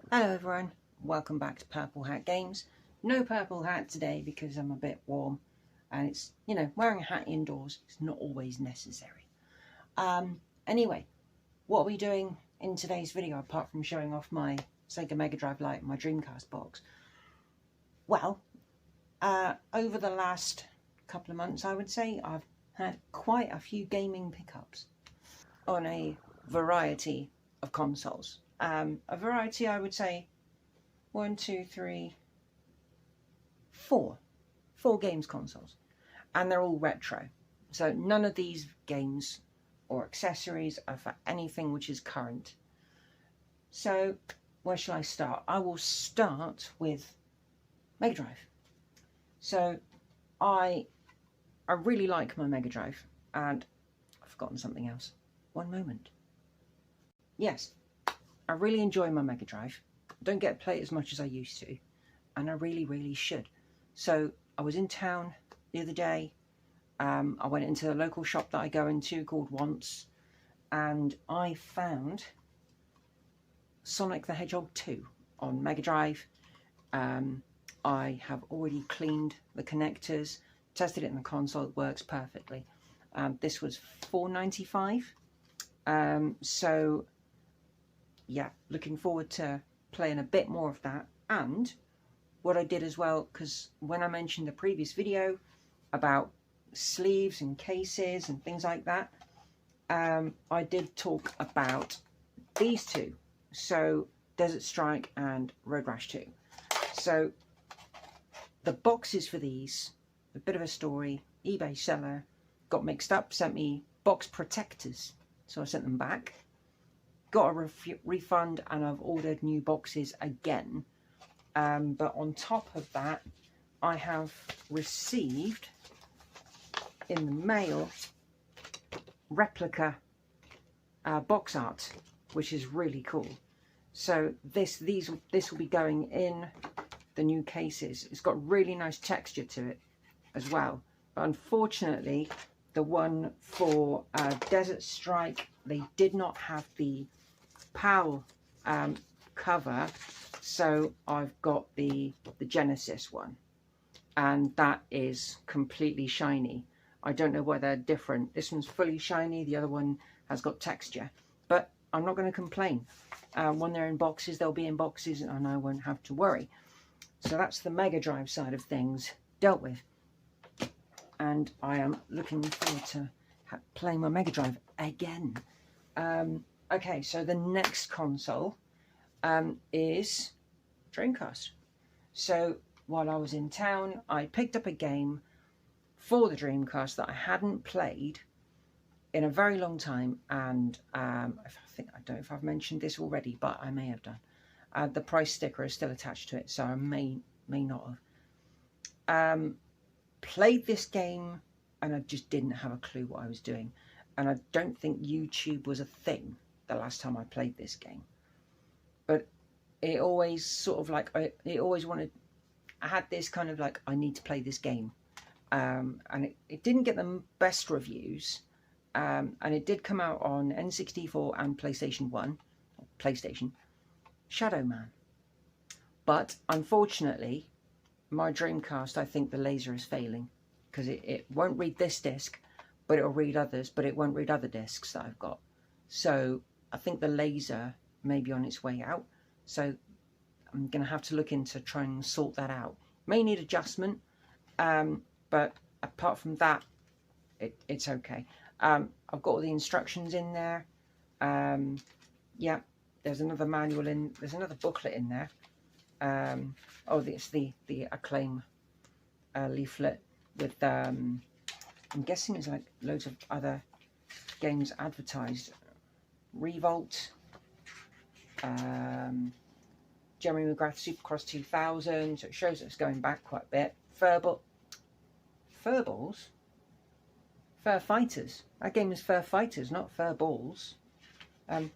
Hello everyone, welcome back to Purple Hat Games. No purple hat today because I'm a bit warm and it's, wearing a hat indoors is not always necessary. Anyway, what are we doing in today's video apart from showing off my Sega Mega Drive Lite and my Dreamcast box? Well, over the last couple of months I would say I've had quite a few gaming pickups on a variety of consoles. A variety, I would say, 1, 2, 3, 4 games consoles, and they're all retro. So none of these games or accessories are for anything which is current. So where shall I start? I will start with Mega Drive. So I really like my Mega Drive, and I've forgotten something else. One moment. Yes, I really enjoy my Mega Drive. Don't get to play it as much as I used to, and I really should. So I was in town the other day. I went into the local shop that I go into called Once, and I found Sonic the Hedgehog 2 on Mega Drive. I have already cleaned the connectors, tested it in the console, it works perfectly. This was $4.95. So yeah, looking forward to playing a bit more of that. And what I did as well, because when I mentioned the previous video about sleeves and cases and things like that, I did talk about these two, so Desert Strike and Road Rash 2. So the boxes for these, a bit of a story. eBay seller got mixed up, sent me box protectors, so I sent them back. Got a refund, and I've ordered new boxes again. But on top of that, I have received in the mail replica box art, which is really cool. So this will be going in the new cases. It's got really nice texture to it as well. But unfortunately, the one for Desert Strike, they did not have the PAL cover, so I've got the Genesis one, and that is completely shiny. I don't know why they're different. This one's fully shiny, the other one has got texture, but I'm not going to complain. When they're in boxes, they'll be in boxes and I won't have to worry. So that's the Mega Drive side of things dealt with, and I am looking forward to playing my Mega Drive again. Okay, so the next console is Dreamcast. So while I was in town, I picked up a game for the Dreamcast that I hadn't played in a very long time, and I don't know if I've mentioned this already, but I may have done. The price sticker is still attached to it, so I may not have. Played this game, and I just didn't have a clue what I was doing, and I don't think YouTube was a thing the last time I played this game. But it always sort of like, I had this kind of like, I need to play this game. And it didn't get the best reviews. And it did come out on N64 and PlayStation 1, Shadow Man. But unfortunately, my Dreamcast, I think the laser is failing, because it won't read this disc, but it'll read others, but it won't read other discs that I've got. So I think the laser may be on its way out. So I'm going to have to look into trying and sort that out. May need adjustment, but apart from that, it's okay. I've got all the instructions in there. Yeah, there's another manual in, there's another booklet in there. Oh, it's the Acclaim leaflet with, I'm guessing it's like loads of other games advertised. Revolt, Jeremy McGrath Supercross 2000, so it shows that it's going back quite a bit. Furballs? Fur Fighters. That game is Fur Fighters, not Fur Balls.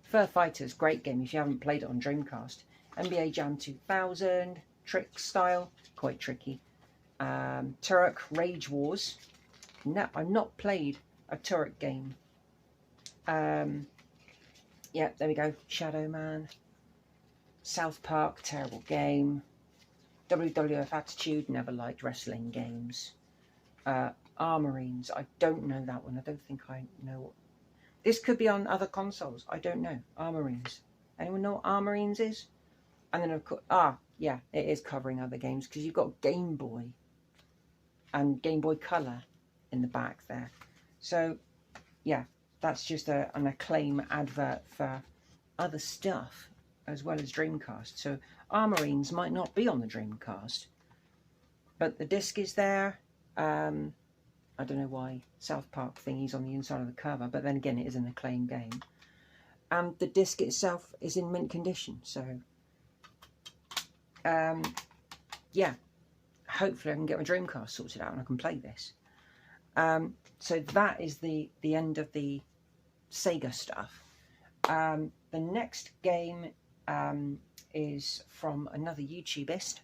Fur Fighters, great game if you haven't played it on Dreamcast. NBA Jam 2000, Trick Style, quite tricky. Turok Rage Wars. No, I've not played a Turok game. Yeah, there we go. Shadow Man. South Park, terrible game. WWF Attitude, never liked wrestling games. Armorines, I don't know that one. I don't think I know. This could be on other consoles. I don't know. Armorines. Anyone know what Armorines is? And then of course, yeah, it is covering other games because you've got Game Boy and Game Boy Color in the back there. So, yeah, that's just an Acclaim advert for other stuff as well as Dreamcast. So Armorines might not be on the Dreamcast, but the disc is there. I don't know why South Park thingy's on the inside of the cover, but then again, it is an Acclaim game. And the disc itself is in mint condition, so yeah, hopefully I can get my Dreamcast sorted out and I can play this. So that is the end of the Sega stuff. The next game is from another YouTubist,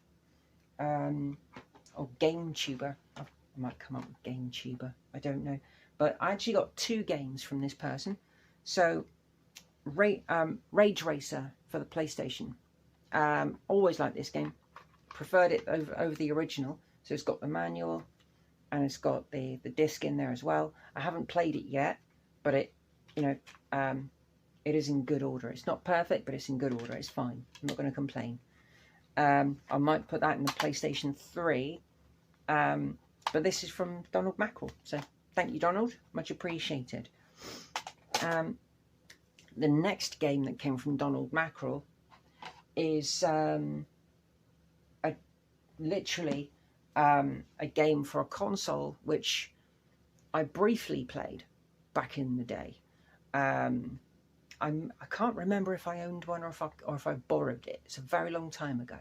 or GameTuber. I might come up with GameTuber, I don't know. But I actually got 2 games from this person. So, Rage Racer for the PlayStation. Always liked this game. Preferred it over the original. So it's got the manual and it's got the disc in there as well. I haven't played it yet, but it, you know, it is in good order. It's not perfect, but it's in good order. It's fine. I'm not going to complain. I might put that in the PlayStation 3. But this is from Donald Mackerel. So thank you, Donald. Much appreciated. The next game that came from Donald Mackerel is literally a game for a console which I briefly played back in the day. I can't remember if I owned one or if I borrowed it. It's a very long time ago.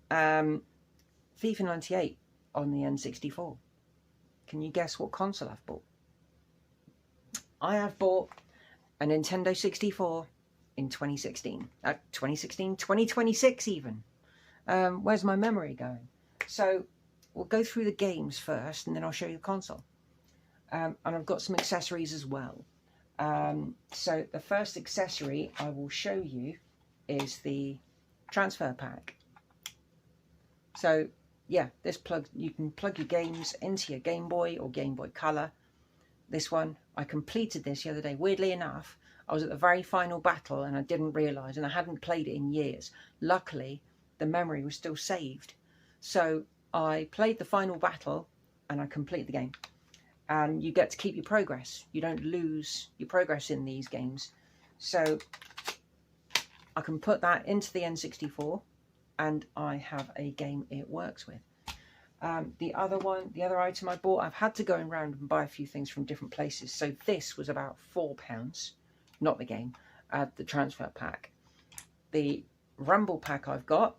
FIFA 98 on the N64. Can you guess what console I've bought? I have bought a Nintendo 64 in 2016. 2026 even. Where's my memory going? So we'll go through the games first and then I'll show you the console. And I've got some accessories as well. So the first accessory I will show you is the transfer pack. So yeah, this plug, you can plug your games into your Game Boy or Game Boy Color. This one, I completed this the other day. Weirdly enough, I was at the very final battle and I didn't realise, and I hadn't played it in years. Luckily, the memory was still saved. So I played the final battle and I completed the game. And you get to keep your progress. You don't lose your progress in these games. So I can put that into the N64 and I have a game it works with. The other item I bought, I've had to go around and buy a few things from different places. So this was about £4, not the game, the transfer pack. The Rumble pack I've got,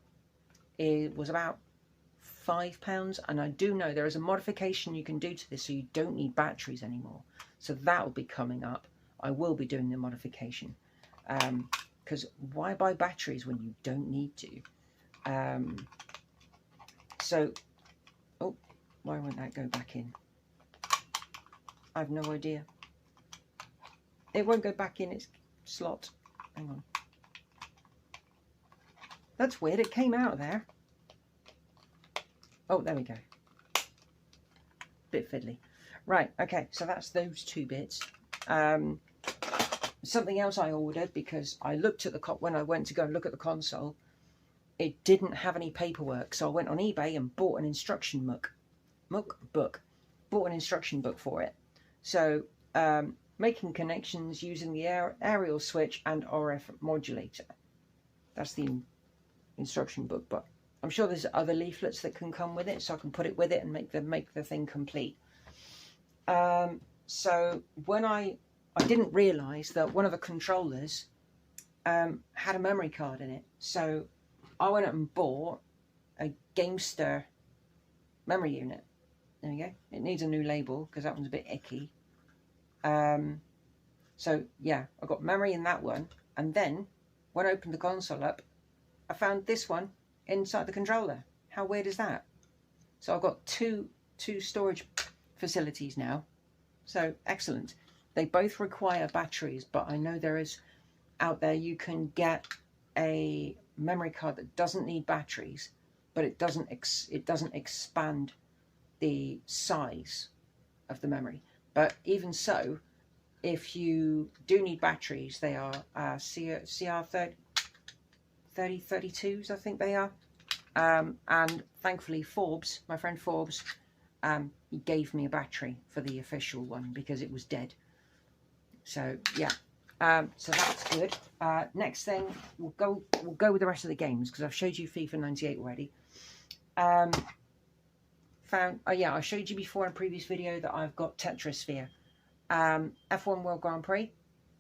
it was about £5, and I do know there is a modification you can do to this so you don't need batteries anymore. So that will be coming up. I will be doing the modification, because why buy batteries when you don't need to? So, oh, why won't that go back in? I have no idea. It won't go back in its slot. Hang on. That's weird, it came out of there. Oh, there we go. Bit fiddly. Right, okay, so that's those 2 bits. Something else I ordered, because I looked at the when I went to go and look at the console, it didn't have any paperwork, so I went on eBay and bought an instruction book. Bought an instruction book for it. So, making connections using the aerial switch and RF modulator. That's the instruction book, but I'm sure there's other leaflets that can come with it, so I can put it with it and make the thing complete. So when I didn't realise that one of the controllers had a memory card in it, so I went up and bought a Gamester memory unit. There we go. It needs a new label because that one's a bit icky. So yeah, I got memory in that one, and then when I opened the console up, I found this one inside the controller. How weird is that? So I've got two storage facilities now. So excellent. They both require batteries, but I know there is out there you can get a memory card that doesn't need batteries, but it doesn't expand the size of the memory. But even so, if you do need batteries, they are CR 3032s, I think they are. And thankfully Forbes, my friend Forbes, he gave me a battery for the official one because it was dead. So yeah, so that's good. Next thing, we'll go with the rest of the games because I've showed you FIFA 98 already. Oh yeah, I showed you before in a previous video that I've got Tetrasphere. F1 World Grand Prix,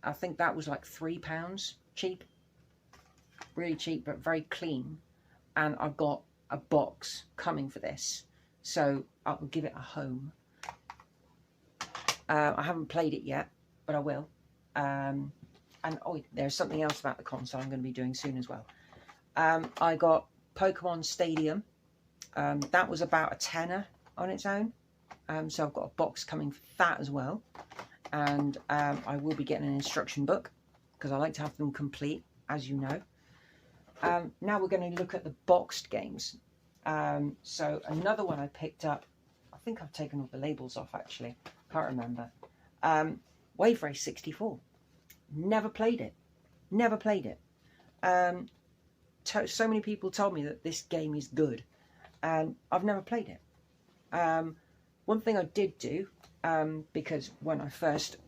I think that was like £3, cheap, really cheap, but very clean. And I've got a box coming for this, so I'll give it a home. I haven't played it yet, but I will. And oh, there's something else about the console I'm going to be doing soon as well. I got Pokemon Stadium. That was about a tenner on its own. So I've got a box coming for that as well. And I will be getting an instruction book because I like to have them complete, as you know. Now we're going to look at the boxed games. So another one I picked up, I think I've taken all the labels off actually, can't remember. Wave Race 64. Never played it. Never played it. So many people told me that this game is good, and I've never played it. One thing I did do, because when I first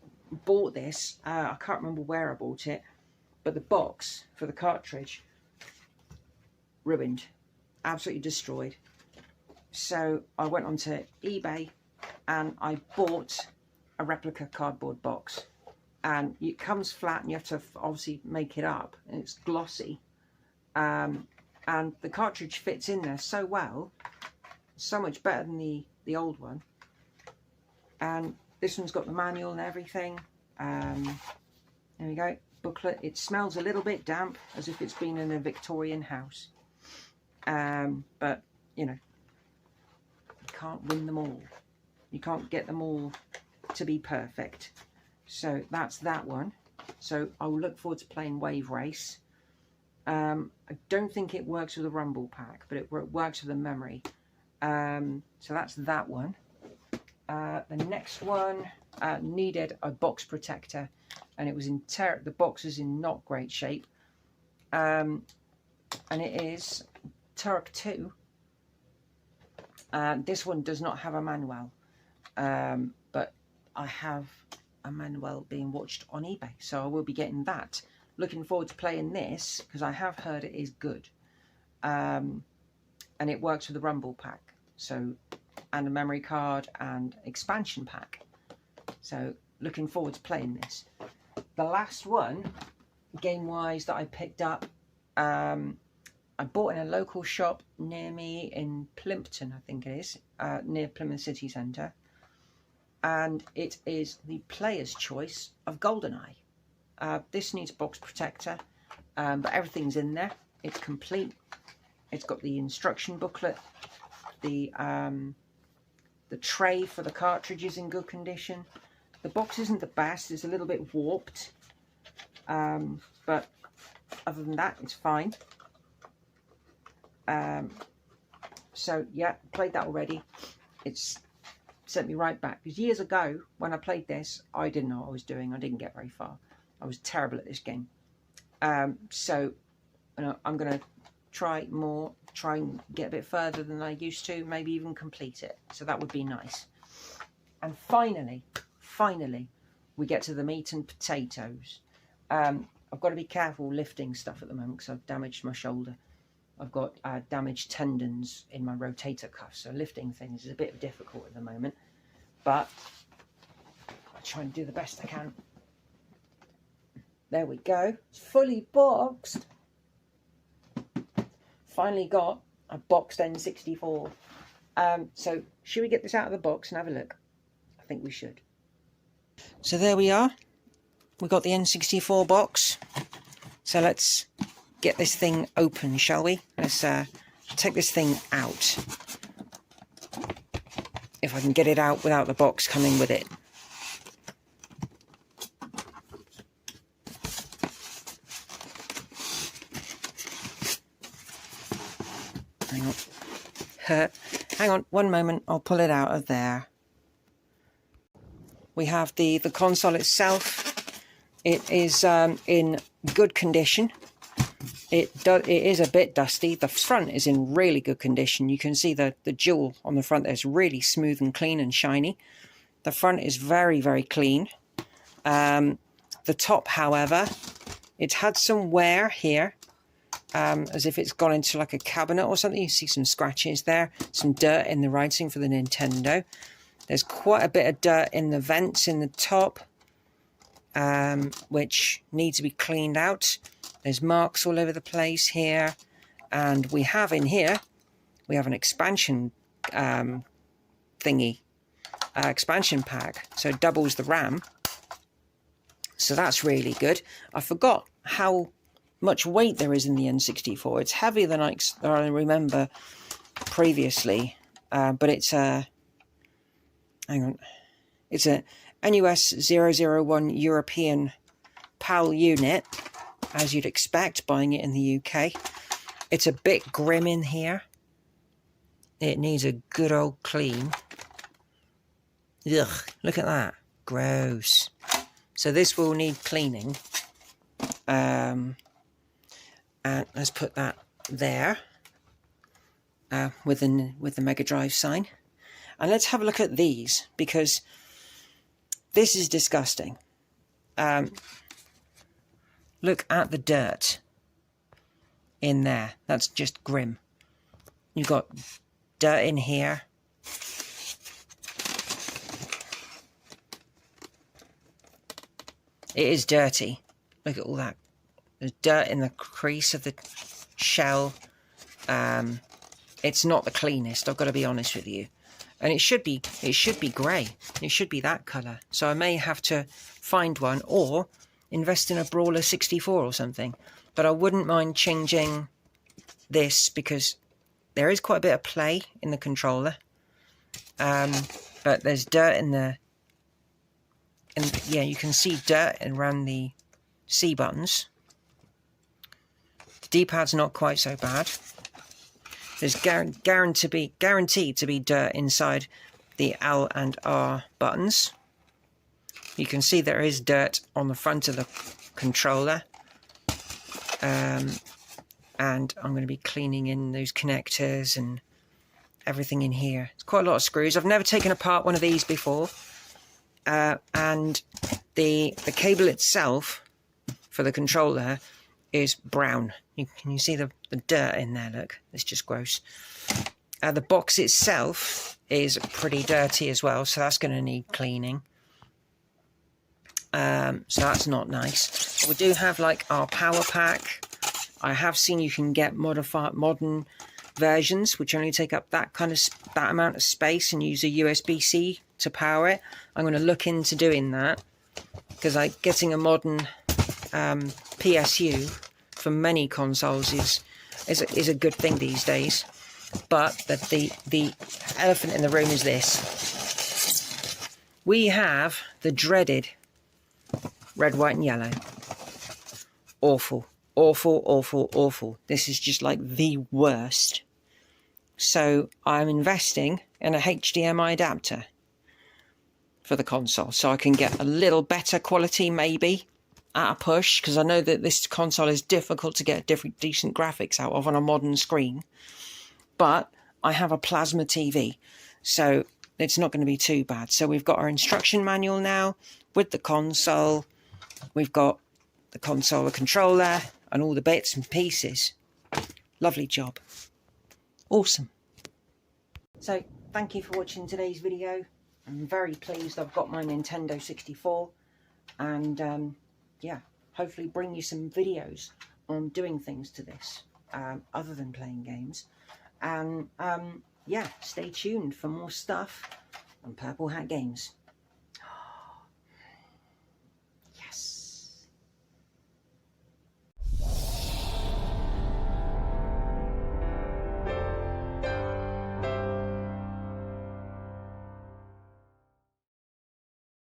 bought this, I can't remember where I bought it, but the box for the cartridge ruined, absolutely destroyed. So I went onto eBay and I bought a replica cardboard box, and it comes flat and you have to obviously make it up, and it's glossy, and the cartridge fits in there so well, so much better than the old one. And this one's got the manual and everything. There we go, booklet. It smells a little bit damp, as if it's been in a Victorian house, but you know, you can't win them all, you can't get them all to be perfect. So that's that one. So I will look forward to playing Wave Race. I don't think it works with a rumble pack, but it works with a memory. So that's that one. The next one needed a box protector, and it was in the box is in not great shape. And it is Turok 2. This one does not have a manual, but I have a manual being watched on eBay, so I will be getting that. Looking forward to playing this because I have heard it is good, and it works with the rumble pack, so, and a memory card and expansion pack. So looking forward to playing this. The last one, game wise, that I picked up, I bought in a local shop near me in Plimpton, I think it is, near Plymouth City Centre. And it is the player's choice of GoldenEye. This needs a box protector, but everything's in there. It's complete. It's got the instruction booklet, the tray for the cartridges in good condition. The box isn't the best, it's a little bit warped, but other than that, it's fine. So yeah, played that already. It's sent me right back, because years ago when I played this, I didn't know what I was doing. I didn't get very far. I was terrible at this game. So you know, I'm going to try and get a bit further than I used to, maybe even complete it. So that would be nice. And finally, we get to the meat and potatoes. I've got to be careful lifting stuff at the moment because I've damaged my shoulder. I've got damaged tendons in my rotator cuff, so lifting things is a bit difficult at the moment, but I'll try and do the best I can. There we go, it's fully boxed. Finally got a boxed N64. So should we get this out of the box and have a look? I think we should. So there we are, we got the N64 box. So let's get this thing open, shall we? Let's take this thing out. If I can get it out without the box coming with it. hang on one moment, I'll pull it out of there. We have the console itself. It is in good condition. It is a bit dusty. The front is in really good condition. You can see the jewel on the front there is really smooth and clean and shiny. The front is very, very clean. The top, however, it's had some wear here, as if it's gone into like a cabinet or something. You see some scratches there, some dirt in the writing for the Nintendo. There's quite a bit of dirt in the vents in the top, which need to be cleaned out. There's marks all over the place here. And we have in here, we have an expansion thingy, expansion pack. So it doubles the RAM. So that's really good. I forgot how much weight there is in the N64. It's heavier than I remember previously. But it's a... Hang on. It's a NUS 001 European PAL unit, as you'd expect, buying it in the UK. It's a bit grim in here. It needs a good old clean. Ugh, look at that. Gross. So this will need cleaning. And let's put that there with the Mega Drive sign. And let's have a look at these, because this is disgusting. Look at the dirt in there. That's just grim. You've got dirt in here. It is dirty. Look at all that. There's dirt in the crease of the shell. It's not the cleanest, I've got to be honest with you. And it should be grey. It should be that colour. So I may have to find one or invest in a Brawler 64 or something. But I wouldn't mind changing this because there is quite a bit of play in the controller. But there's dirt in the... yeah, you can see dirt around the C buttons. The D-pad's not quite so bad. There's guaranteed to be dirt inside the L and R buttons. You can see there is dirt on the front of the controller. And I'm going to be cleaning in those connectors and everything in here. It's quite a lot of screws. I've never taken apart one of these before. And the cable itself for the controller is brown. Can you see the dirt in there? Look, it's just gross. The box itself is pretty dirty as well, so that's going to need cleaning. So that's not nice. We do have like our power pack. I have seen you can get modern versions which only take up that amount of space and use a USB-C to power it. I'm going to look into doing that because getting a modern PSU for many consoles is a good thing these days. But the elephant in the room is this. We have the dreaded red, white and yellow. Awful, awful, awful, awful. This is just like the worst. So I'm investing in a HDMI adapter for the console so I can get a little better quality maybe at a push, because I know that this console is difficult to get decent graphics out of on a modern screen. But I have a plasma TV, so it's not going to be too bad. So we've got our instruction manual now with the console. We've got the console, the controller, and all the bits and pieces. Lovely job. Awesome. So thank you for watching today's video. I'm very pleased I've got my Nintendo 64. And yeah, hopefully bring you some videos on doing things to this, other than playing games. And yeah, stay tuned for more stuff on Purple Hat Games.